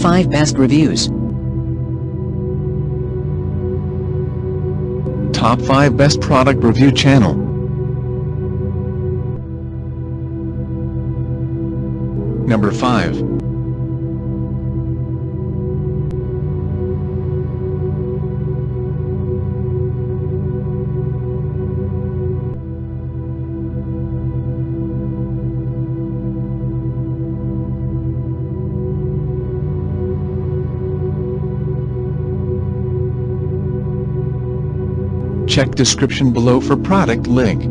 5 Best Reviews. Top 5 Best Product Review Channel. Number 5. Check description below for product link.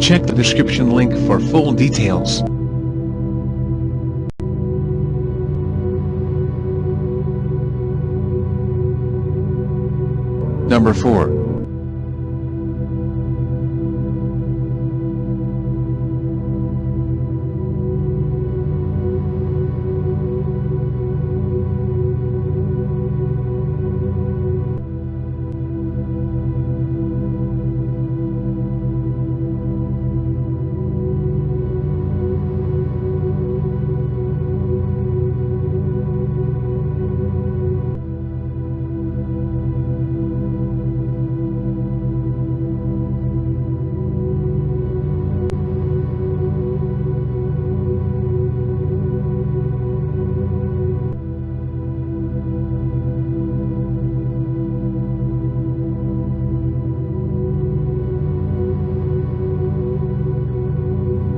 Check the description link for full details. Number 4.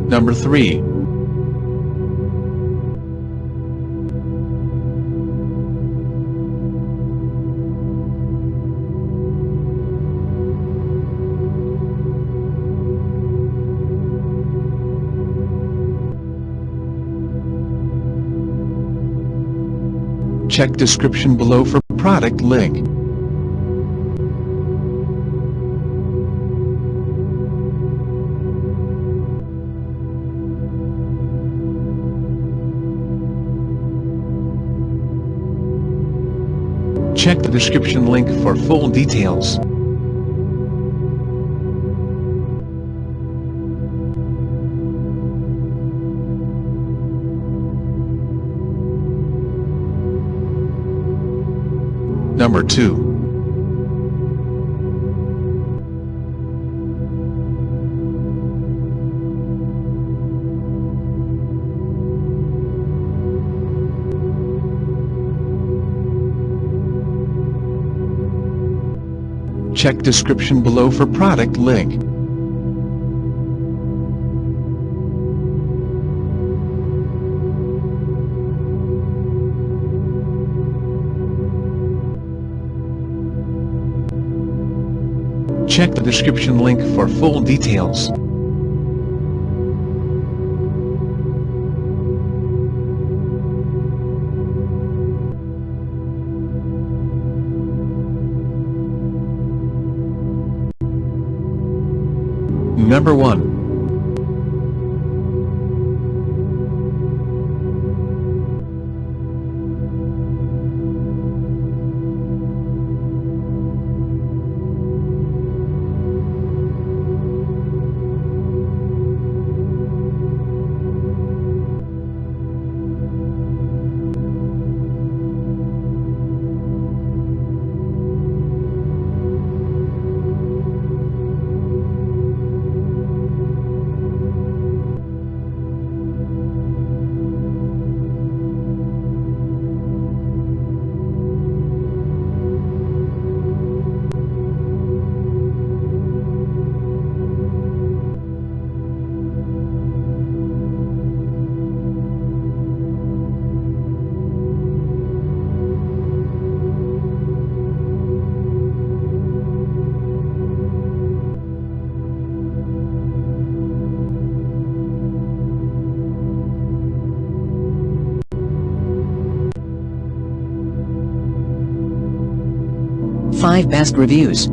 Number 3. Check description below for product link. Check the description link for full details. Number 2. Check description below for product link. Check the description link for full details. Number 1. Five Best Reviews.